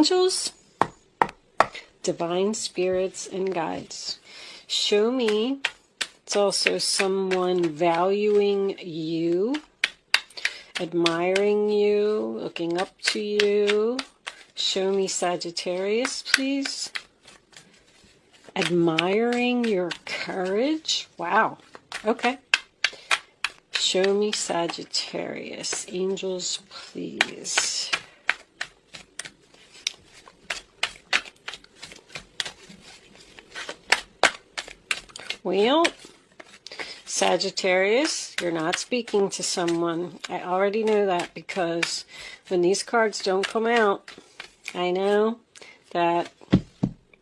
Angels, divine spirits, and guides, show me. It's also someone valuing you, admiring you, looking up to you. Show me Sagittarius, please. Admiring your courage. Wow. Okay. Show me Sagittarius. Angels, please. Well, Sagittarius, you're not speaking to someone. I already know that, because when these cards don't come out, I know that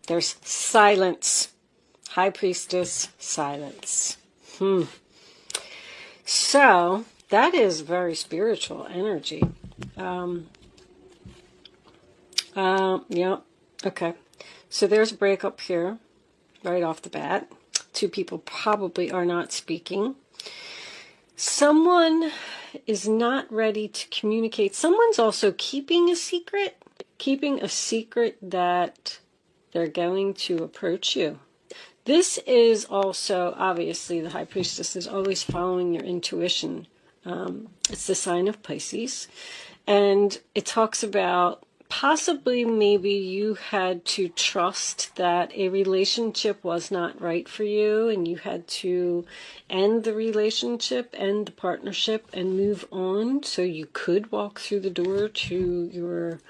there's silence. High Priestess, silence. So, that is very spiritual energy. Yeah, okay. So there's a breakup here, right off the bat. Two people probably are not speaking. Someone is not ready to communicate. Someone's also keeping a secret that they're going to approach you. This is also, obviously, the High Priestess is always following your intuition. It's the sign of Pisces. And it talks about possibly maybe you had to trust that a relationship was not right for you, and you had to end the relationship, end the partnership, and move on so you could walk through the door to your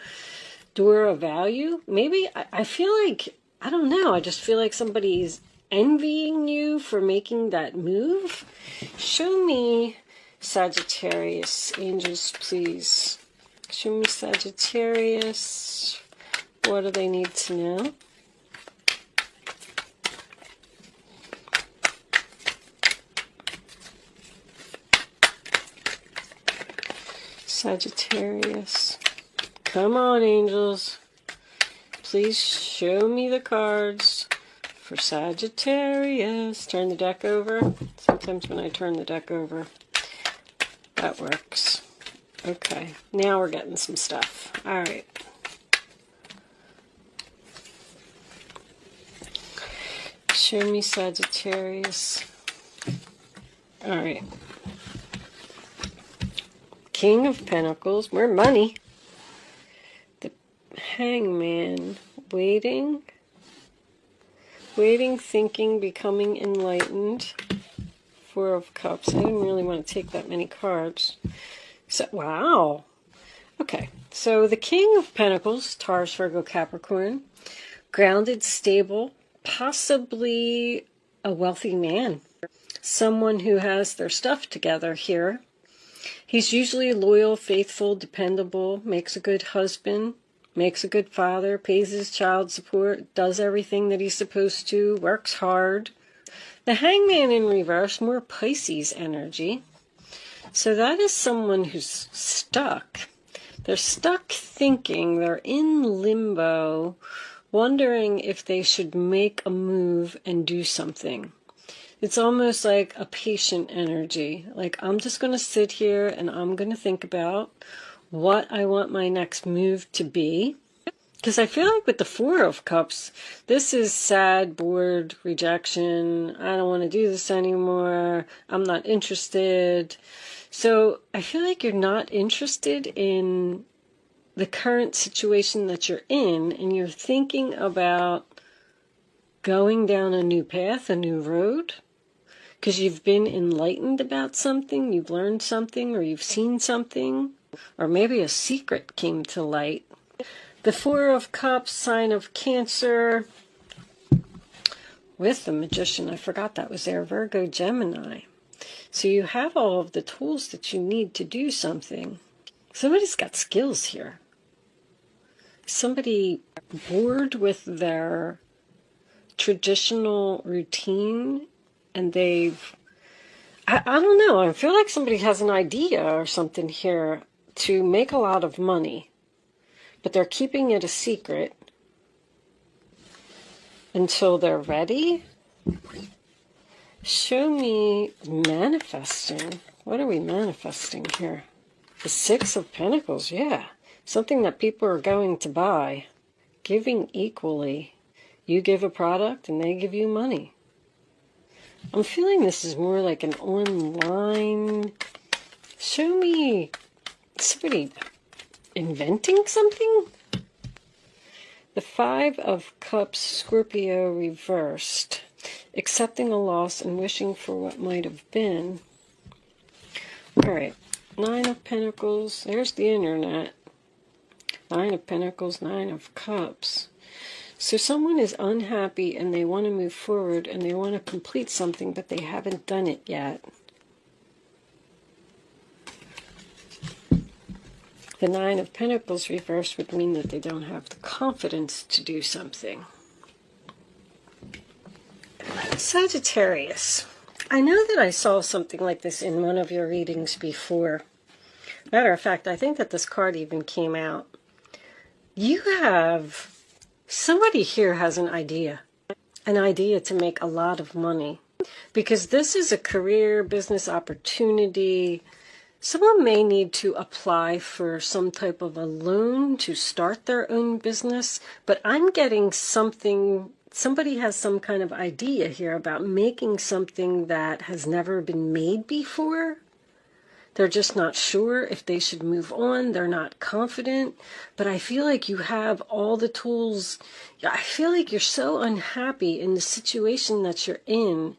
door of value. Maybe, I feel like, I don't know, I just feel like somebody's envying you for making that move. Show me Sagittarius. Angels, please. Show me Sagittarius. What do they need to know? Sagittarius. Come on, angels. Please show me the cards for Sagittarius. Turn the deck over. Sometimes when I turn the deck over, that works. Okay, now we're getting some stuff. All right. Show me Sagittarius. All right. King of Pentacles. More money. The Hangman. Waiting. Waiting, thinking, becoming enlightened. Four of Cups. I didn't really want to take that many cards. So, wow. Okay, so the King of Pentacles, Taurus, Virgo, Capricorn, grounded, stable, possibly a wealthy man, someone who has their stuff together here. He's usually loyal, faithful, dependable, makes a good husband, makes a good father, pays his child support, does everything that he's supposed to, works hard. The Hangman in reverse, more Pisces energy. So that is someone who's stuck. They're stuck thinking, they're in limbo, wondering if they should make a move and do something. It's almost like a patient energy. Like, I'm just going to sit here and I'm going to think about what I want my next move to be. Because I feel like with the Four of Cups, this is sad, bored, rejection. I don't want to do this anymore. I'm not interested. So I feel like you're not interested in the current situation that you're in, and you're thinking about going down a new path, a new road, because you've been enlightened about something, you've learned something, or you've seen something, or maybe a secret came to light. The Four of Cups, sign of Cancer, with the Magician. I forgot that was there. Virgo, Gemini. So you have all of the tools that you need to do something. Somebody's got skills here. Somebody bored with their traditional routine, and they've, I don't know, I feel like somebody has an idea or something here to make a lot of money, but they're keeping it a secret until they're ready. Show me manifesting. What are we manifesting here? The Six of Pentacles, yeah. Something that people are going to buy. giving equally. You give a product and they give you money. I'm feeling this is more like an online. Show me somebody inventing something. The Five of Cups, Scorpio reversed. Accepting a loss and wishing for what might have been. All right. Nine of Pentacles. There's the internet. Nine of Pentacles, Nine of Cups. So someone is unhappy and they want to move forward and they want to complete something, but they haven't done it yet. The Nine of Pentacles reversed would mean that they don't have the confidence to do something. Sagittarius. I know that I saw something like this in one of your readings before. Matter of fact, I think that this card even came out. You have... Somebody here has an idea to make a lot of money, because this is a career, business opportunity. Someone may need to apply for some type of a loan to start their own business, but I'm getting something, somebody has some kind of idea here about making something that has never been made before. They're just not sure if they should move on. They're not confident. But I feel like you have all the tools. I feel like you're so unhappy in the situation that you're in,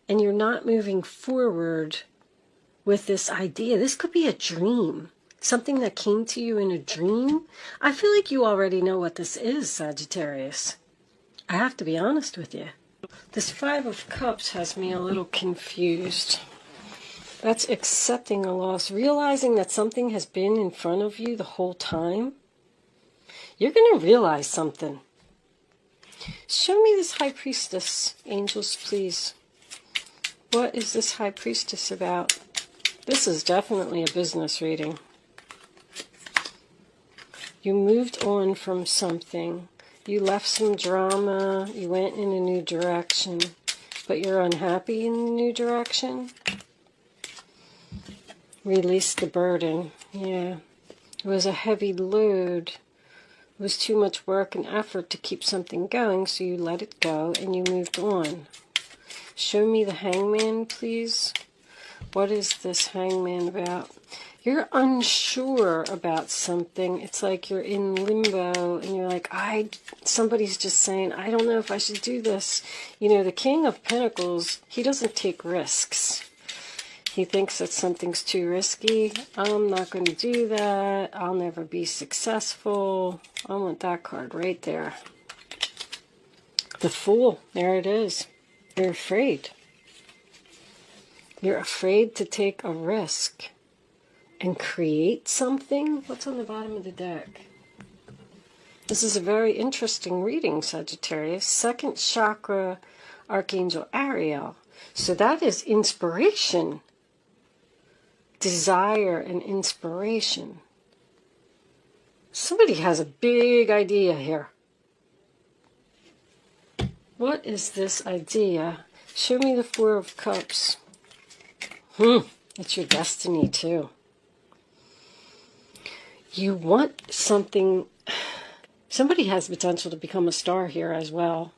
and you're not moving forward with this idea. This could be a dream. Something that came to you in a dream. I feel like you already know what this is, Sagittarius. I have to be honest with you. This Five of Cups has me a little confused. That's accepting a loss, realizing that something has been in front of you the whole time. You're going to realize something. Show me this High Priestess, angels, please. What is this High Priestess about? This is definitely a business reading. You moved on from something. You left some drama. You went in a new direction. But you're unhappy in the new direction. Release the burden. Yeah. It was a heavy load. It was too much work and effort to keep something going, so you let it go and you moved on. Show me the Hangman, please. What is this Hangman about? You're unsure about something. It's like you're in limbo and you're like, somebody's just saying, I don't know if I should do this. You know, the King of Pentacles, he doesn't take risks. He thinks that something's too risky. I'm not going to do that. I'll never be successful. I want that card right there. The Fool. There it is. You're afraid. You're afraid to take a risk and create something. What's on the bottom of the deck? This is a very interesting reading, Sagittarius. Second chakra, Archangel Ariel. So that is inspiration. Desire and inspiration. Somebody has a big idea here. What is this idea? Show me the Four of Cups. It's your destiny too. You want something. Somebody has potential to become a star here as well.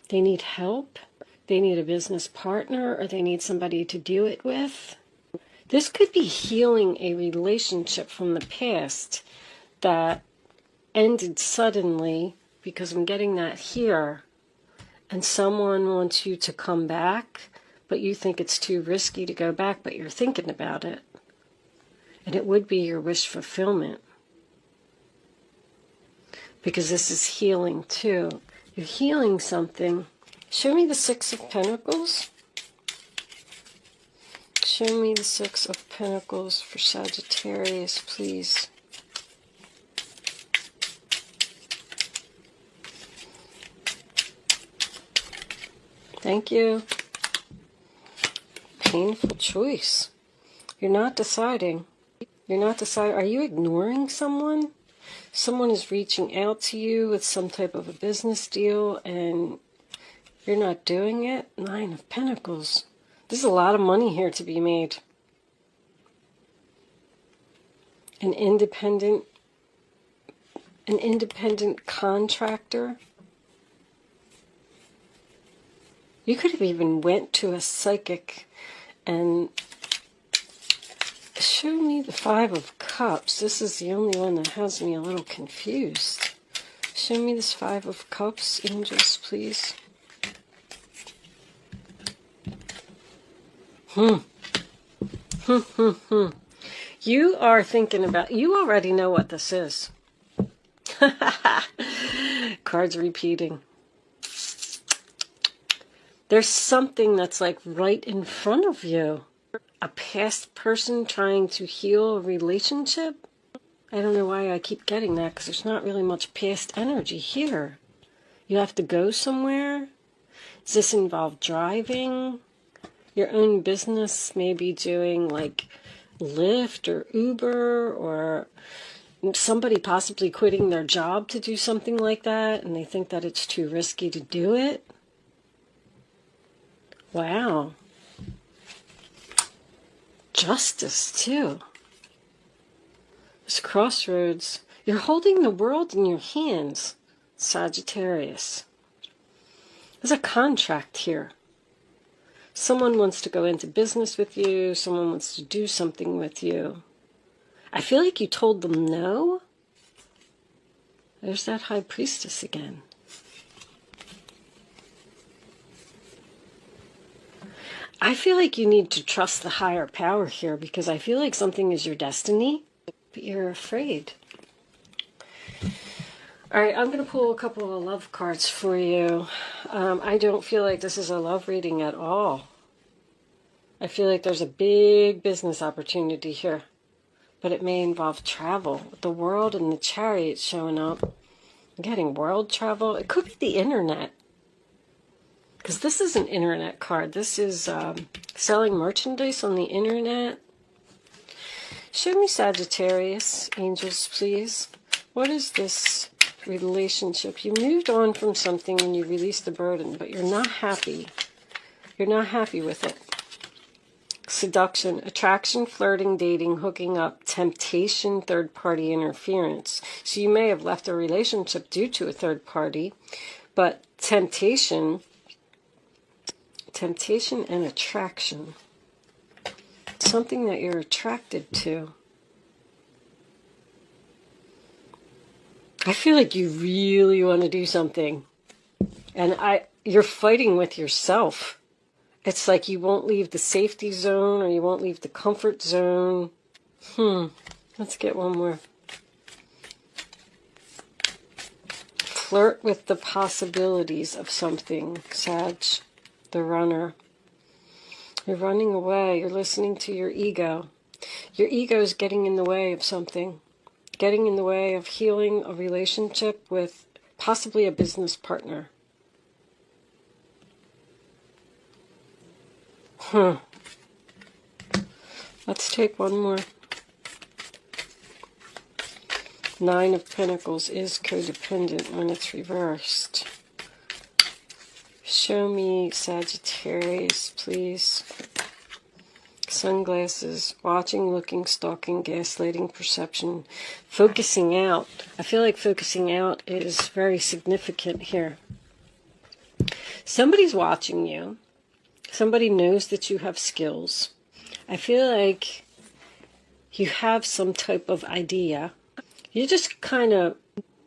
They need help. They need a business partner, or they need somebody to do it with. This could be healing a relationship from the past that ended suddenly, because I'm getting that here, and someone wants you to come back, but you think it's too risky to go back, but you're thinking about it. And it would be your wish fulfillment, because this is healing too. You're healing something. Show me the Six of Pentacles. Show me the Six of Pentacles for Sagittarius, please. Thank you. Painful choice. You're not deciding. You're not deciding. Are you ignoring someone? Someone is reaching out to you with some type of a business deal and you're not doing it? Nine of Pentacles. There's a lot of money here to be made. An independent an independent contractor. You could have even went to a psychic and show me the Five of Cups. This is the only one that has me a little confused. Show me this Five of Cups, angels, please. You are thinking about, you already know what this is. Cards repeating. There's something that's like right in front of you. A past person trying to heal a relationship. I don't know why I keep getting that, because there's not really much past energy here. You have to go somewhere. Does this involve driving? Your own business, maybe doing like Lyft or Uber, or somebody possibly quitting their job to do something like that, and they think that it's too risky to do it. Wow. Justice, too. This crossroads. You're holding the world in your hands, Sagittarius. There's a contract here. Someone wants to go into business with you. Someone wants to do something with you. I feel like you told them no. There's that High Priestess again. I feel like you need to trust the higher power here, because I feel like something is your destiny, but you're afraid. All right, I'm going to pull a couple of love cards for you. I don't feel like this is a love reading at all. I feel like there's a big business opportunity here, but it may involve travel. With the World and the Chariot showing up, I'm getting world travel. It could be the internet, because this is an internet card. This is selling merchandise on the internet. Show me, Sagittarius, angels, please. What is this relationship? You moved on from something and you released the burden, but you're not happy. You're not happy with it. Seduction, attraction, flirting, dating, hooking up, temptation, third-party interference. So you may have left a relationship due to a third party, but temptation and attraction. Something that you're attracted to. I feel like you really want to do something. And you're fighting with yourself. It's like you won't leave the safety zone, or you won't leave the comfort zone. Let's get one more. Flirt with the possibilities of something, Sag. The runner. You're running away. You're listening to your ego. Your ego is getting in the way of something. Getting in the way of healing a relationship with possibly a business partner. Let's take one more. Nine of Pentacles is codependent when it's reversed. Show me, Sagittarius, please. Sunglasses, watching, looking, stalking, gaslighting, perception, focusing out. I feel like focusing out is very significant here. Somebody's watching you. Somebody knows that you have skills. I feel like you have some type of idea. You're just kind of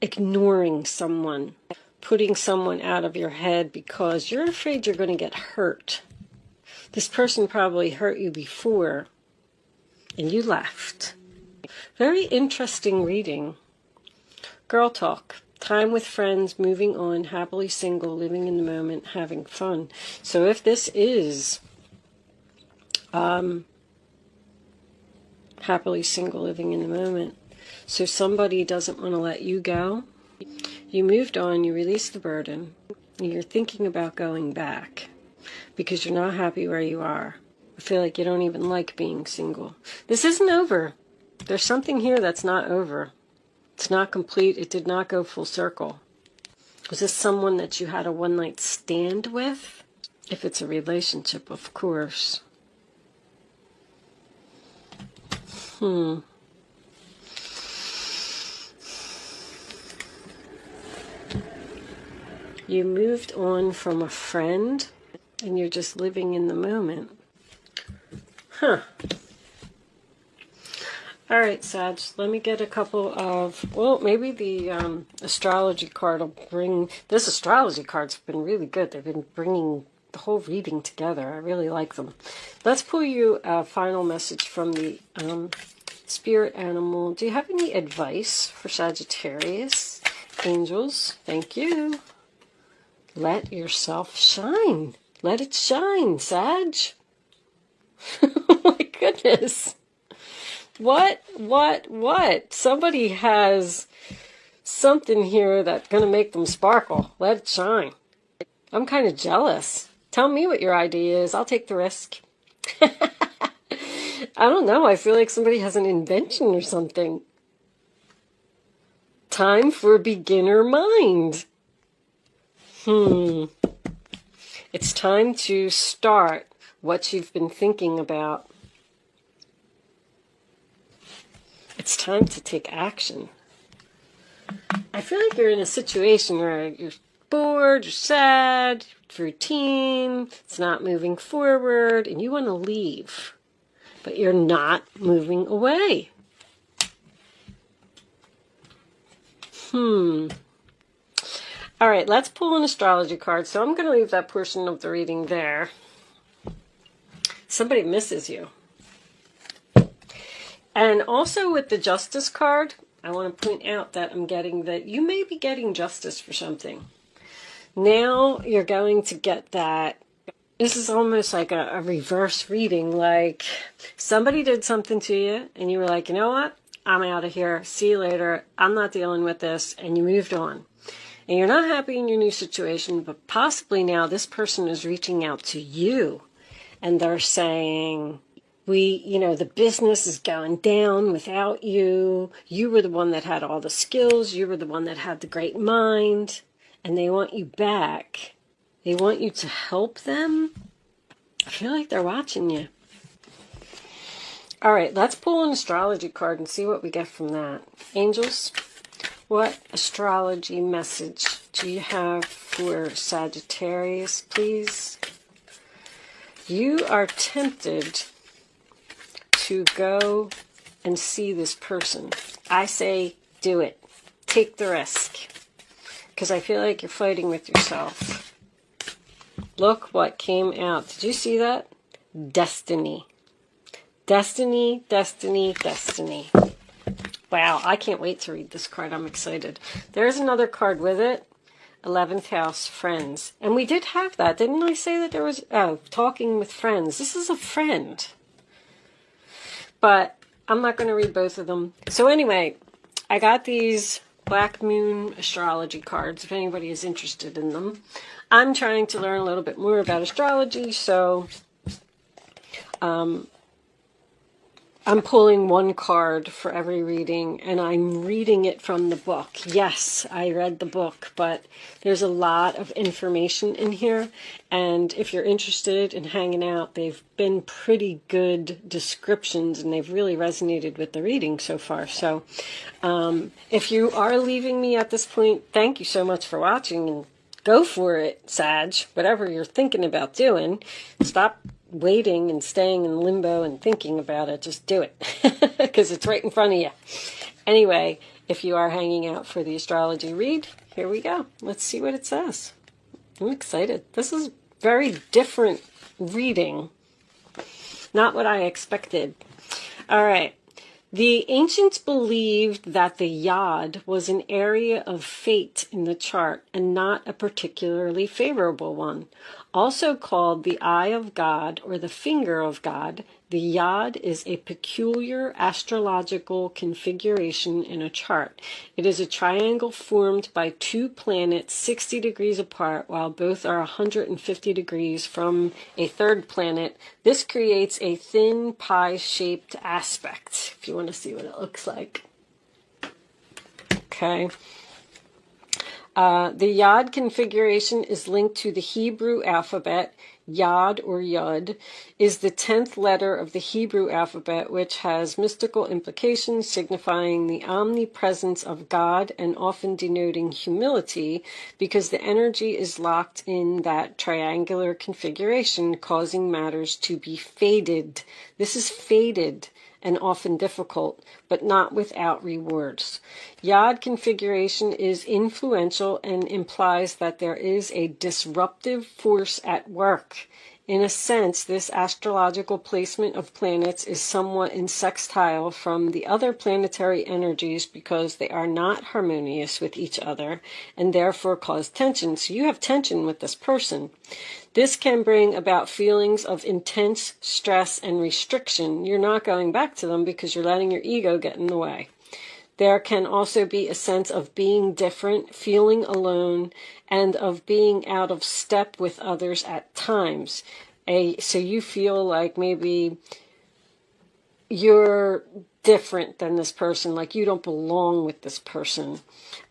ignoring someone, putting someone out of your head because you're afraid you're going to get hurt. This person probably hurt you before, and you left. Very interesting reading. Girl talk. Time with friends, moving on, happily single, living in the moment, having fun. So if this is happily single, living in the moment, so somebody doesn't want to let you go, you moved on, you released the burden, and you're thinking about going back because you're not happy where you are. I feel like you don't even like being single. This isn't over. There's something here that's not over. It's not complete. It did not go full circle. Was this someone that you had a one-night stand with? If it's a relationship, of course. You moved on from a friend and you're just living in the moment. Huh. All right, Sag, let me get a couple of, well, maybe the astrology card will bring, this astrology card's been really good. They've been bringing the whole reading together. I really like them. Let's pull you a final message from the spirit animal. Do you have any advice for Sagittarius? Angels, thank you. Let yourself shine. Let it shine, Sag. Oh my goodness. What? Somebody has something here that's going to make them sparkle. Let it shine. I'm kind of jealous. Tell me what your idea is. I'll take the risk. I don't know. I feel like somebody has an invention or something. Time for beginner mind. It's time to start what you've been thinking about. It's time to take action. I feel like you're in a situation where you're bored, you're sad, it's routine, it's not moving forward, and you want to leave, but you're not moving away. All right, let's pull an astrology card. So I'm going to leave that portion of the reading there. Somebody misses you. And also with the Justice card, I want to point out that I'm getting that you may be getting justice for something. Now you're going to get that. This is almost like a reverse reading. Like somebody did something to you and you were like, you know what? I'm out of here. See you later. I'm not dealing with this. And you moved on. And you're not happy in your new situation, but possibly now this person is reaching out to you. And they're saying, the business is going down without you. You were the one that had all the skills. You were the one that had the great mind. And they want you back. They want you to help them. I feel like they're watching you. All right, let's pull an astrology card and see what we get from that. Angels, what astrology message do you have for Sagittarius, please? You are tempted to go and see this person. I say do it. Take the risk. Because I feel like you're fighting with yourself. Look what came out. Did you see that? Destiny. Destiny, destiny, destiny. Wow, I can't wait to read this card. I'm excited. There's another card with it. 11th house, friends. And we did have that. Didn't I say that there was, talking with friends. This is a friend. But I'm not going to read both of them. So anyway, I got these Black Moon astrology cards, if anybody is interested in them. I'm trying to learn a little bit more about astrology, so I'm pulling one card for every reading, and I'm reading it from the book. Yes, I read the book, but there's a lot of information in here, and if you're interested in hanging out, they've been pretty good descriptions, and they've really resonated with the reading so far. So if you are leaving me at this point, thank you so much for watching, and go for it, Sag. Whatever you're thinking about doing, stop waiting and staying in limbo and thinking about it. Just do it because it's right in front of you. Anyway, if you are hanging out for the astrology read, here we go. Let's see what it says. I'm excited. This is very different reading. Not what I expected. All right. The ancients believed that the yod was an area of fate in the chart and not a particularly favorable one. Also called the eye of God or the finger of God, the yod is a peculiar astrological configuration in a chart. It is a triangle formed by two planets 60 degrees apart while both are 150 degrees from a third planet. This creates a thin pie-shaped aspect, if you want to see what it looks like. Okay. The Yod configuration is linked to the Hebrew alphabet. Yod or Yud is the 10th letter of the Hebrew alphabet, which has mystical implications signifying the omnipresence of God and often denoting humility because the energy is locked in that triangular configuration, causing matters to be fated. This is fated and often difficult, but not without rewards. Yod configuration is influential and implies that there is a disruptive force at work. In a sense, this astrological placement of planets is somewhat in sextile from the other planetary energies because they are not harmonious with each other and therefore cause tension. So you have tension with this person. This can bring about feelings of intense stress and restriction. You're not going back to them because you're letting your ego get in the way. There can also be a sense of being different, feeling alone, and of being out of step with others at times. So you feel like maybe you're different than this person, like you don't belong with this person.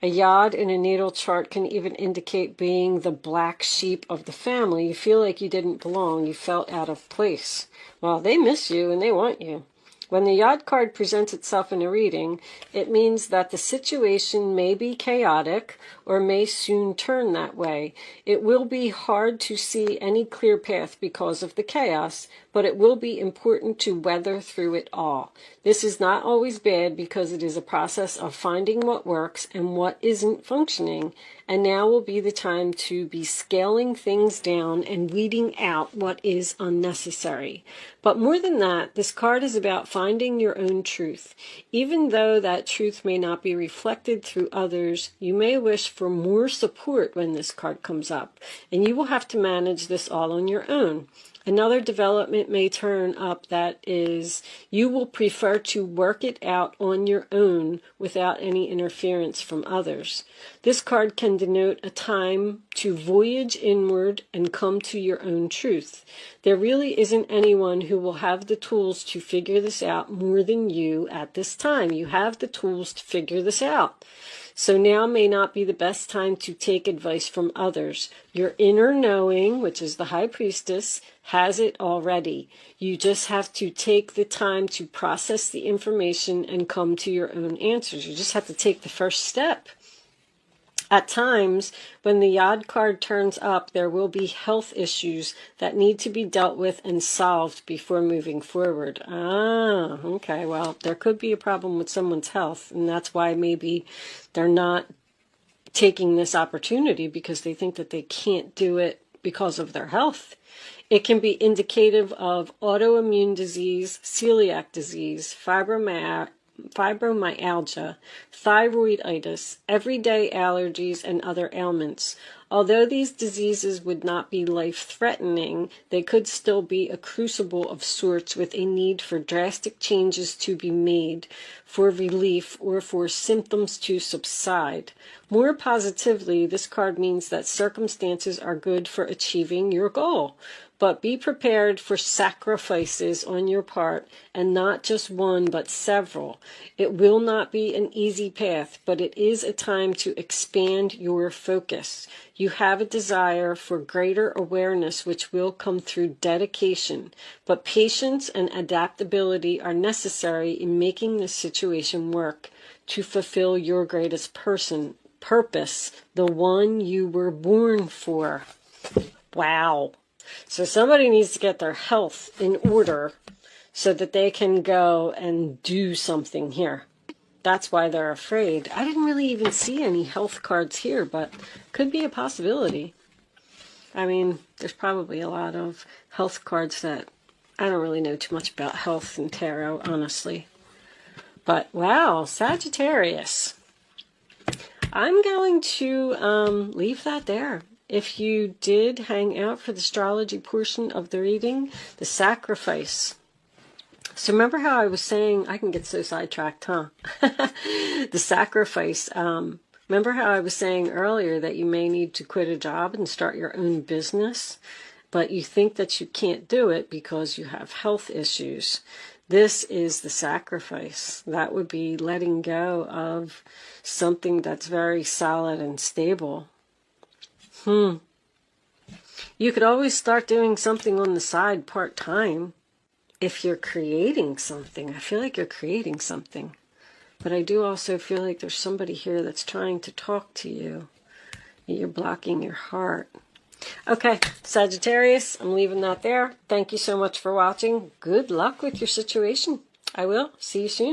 A Yod in a natal chart can even indicate being the black sheep of the family. You feel like you didn't belong, you felt out of place. Well, they miss you and they want you. When the Yod card presents itself in a reading, it means that the situation may be chaotic or may soon turn that way. It will be hard to see any clear path because of the chaos, but it will be important to weather through it all. This is not always bad because it is a process of finding what works and what isn't functioning, and now will be the time to be scaling things down and weeding out what is unnecessary. But more than that, this card is about finding your own truth. Even though that truth may not be reflected through others, you may wish for more support when this card comes up, and you will have to manage this all on your own. Another development may turn up that is, you will prefer to work it out on your own without any interference from others. This card can denote a time to voyage inward and come to your own truth. There really isn't anyone who will have the tools to figure this out more than you at this time. You have the tools to figure this out. So now may not be the best time to take advice from others. Your inner knowing, which is the High Priestess, has it already. You just have to take the time to process the information and come to your own answers. You just have to take the first step. At times, when the Yod card turns up, there will be health issues that need to be dealt with and solved before moving forward. Okay, well, there could be a problem with someone's health, and that's why maybe they're not taking this opportunity because they think that they can't do it because of their health. It can be indicative of autoimmune disease, celiac disease, fibromyalgia, thyroiditis, everyday allergies, and other ailments. Although these diseases would not be life-threatening, they could still be a crucible of sorts with a need for drastic changes to be made for relief or for symptoms to subside. More positively, this card means that circumstances are good for achieving your goal. But be prepared for sacrifices on your part, and not just one, but several. It will not be an easy path, but it is a time to expand your focus. You have a desire for greater awareness, which will come through dedication. But patience and adaptability are necessary in making this situation work to fulfill your greatest purpose, the one you were born for. Wow. So somebody needs to get their health in order so that they can go and do something here. That's why they're afraid. I didn't really even see any health cards here, but could be a possibility. I mean, there's probably a lot of health cards that I don't really know too much about health and tarot, honestly. But wow, Sagittarius. I'm going to leave that there. If you did hang out for the astrology portion of the reading, the sacrifice. So remember how I was saying, I can get so sidetracked, huh? The sacrifice. Remember how I was saying earlier that you may need to quit a job and start your own business, but you think that you can't do it because you have health issues. This is the sacrifice. That would be letting go of something that's very solid and stable. You could always start doing something on the side part-time if you're creating something. I feel like you're creating something. But I do also feel like there's somebody here that's trying to talk to you. You're blocking your heart. Okay, Sagittarius, I'm leaving that there. Thank you so much for watching. Good luck with your situation. I will. See you soon.